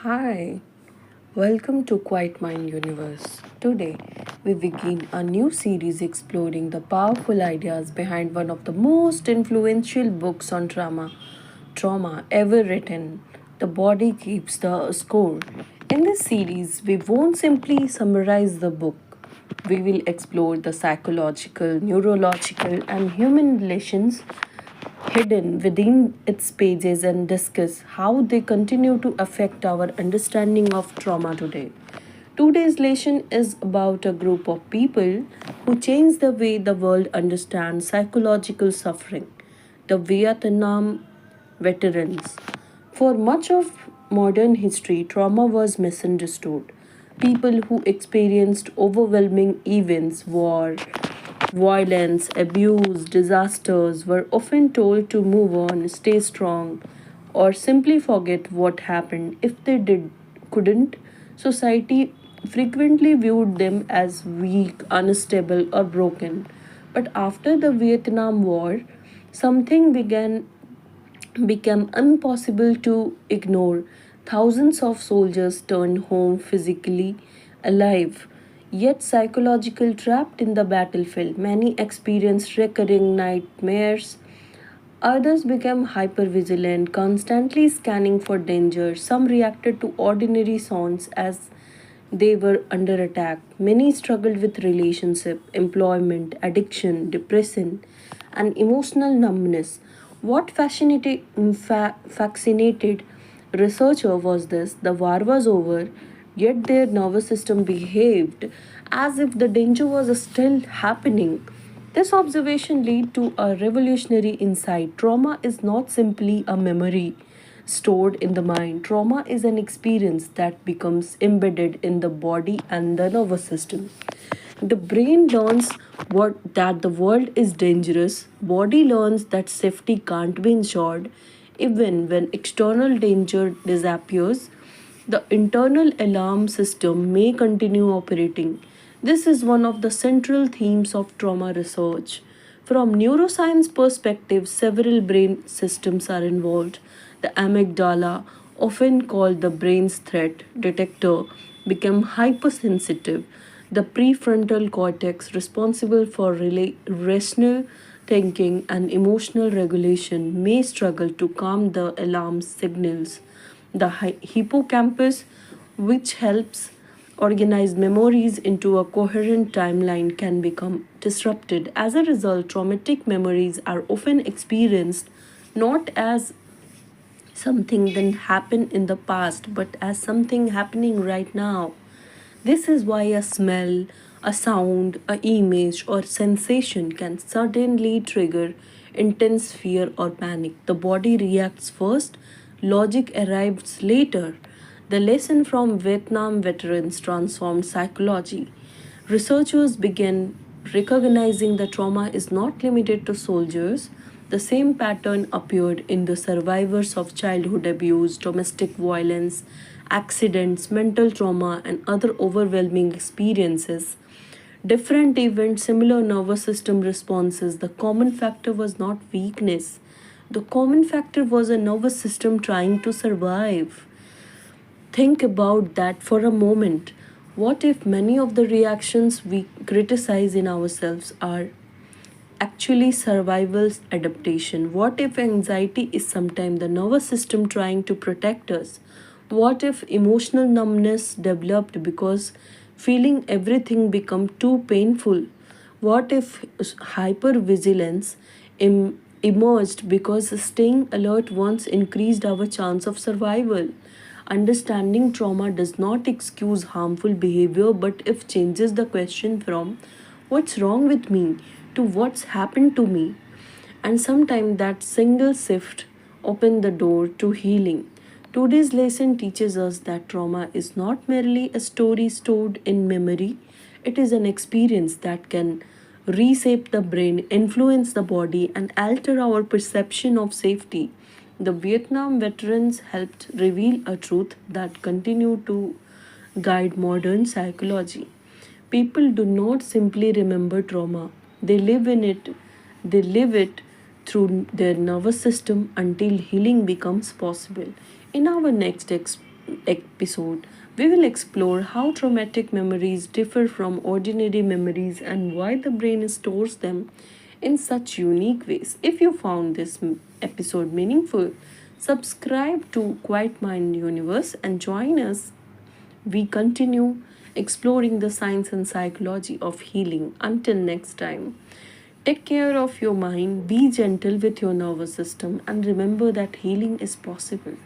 Hi, welcome to Quiet Mind Universe. Today, we begin a new series exploring the powerful ideas behind one of the most influential books on trauma ever written. The Body Keeps the Score. In this series, we won't simply summarize the book. We will explore the psychological, neurological, and human relations hidden within its pages and discuss how they continue to affect our understanding of trauma today. Today's lesson is about a group of people who changed the way the world understands psychological suffering, the Vietnam veterans. For much of modern history, trauma was misunderstood. People who experienced overwhelming events, war, violence, abuse, disasters were often told to move on, stay strong, or simply forget what happened. If they couldn't, society frequently viewed them as weak, unstable, or broken. But after the Vietnam War, something became impossible to ignore. Thousands of soldiers turned home physically alive, yet psychological trapped in the battlefield. Many experienced recurring nightmares. Others became hypervigilant, constantly scanning for danger. Some reacted to ordinary sounds as they were under attack. Many struggled with relationship, employment, addiction, depression, and emotional numbness. What fascinated researcher was this: the war was over, yet their nervous system behaved as if the danger was still happening. This observation led to a revolutionary insight. Trauma is not simply a memory stored in the mind. Trauma is an experience that becomes embedded in the body and the nervous system. The brain learns that the world is dangerous. Body learns that safety can't be ensured. Even when external danger disappears, the internal alarm system may continue operating. This is one of the central themes of trauma research. From neuroscience perspective, several brain systems are involved. The amygdala, often called the brain's threat detector, become hypersensitive. The prefrontal cortex, responsible for rational thinking and emotional regulation, may struggle to calm the alarm signals. The hippocampus, which helps organize memories into a coherent timeline, can become disrupted. As a result, traumatic memories are often experienced not as something that happened in the past, but as something happening right now. This is why a smell, a sound, a image, or sensation can suddenly trigger intense fear or panic. The body reacts first, logic arrives later. The lesson from Vietnam veterans transformed psychology. Researchers began recognizing that trauma is not limited to soldiers. The same pattern appeared in the survivors of childhood abuse, domestic violence, accidents, mental trauma, and other overwhelming experiences. Different events, similar nervous system responses. The common factor was not weakness. The common factor was a nervous system trying to survive. Think about that for a moment. What if many of the reactions we criticize in ourselves are actually survival adaptation? What if anxiety is sometimes the nervous system trying to protect us? What if emotional numbness developed because feeling everything become too painful? What if hypervigilance emerged because staying alert once increased our chance of survival? Understanding trauma does not excuse harmful behavior, but it changes the question from what's wrong with me to what's happened to me. And sometimes that single shift opens the door to healing. Today's lesson teaches us that trauma is not merely a story stored in memory, it is an experience that can reshape the brain, influence the body, and alter our perception of safety. The Vietnam veterans helped reveal a truth that continues to guide modern psychology. People do not simply remember trauma, they live in it. They live it through their nervous system until healing becomes possible. In our next episode, we will explore how traumatic memories differ from ordinary memories and why the brain stores them in such unique ways. If you found this episode meaningful, subscribe to Quiet Mind Universe and join us. We continue exploring the science and psychology of healing. Until next time, take care of your mind, be gentle with your nervous system, and remember that healing is possible.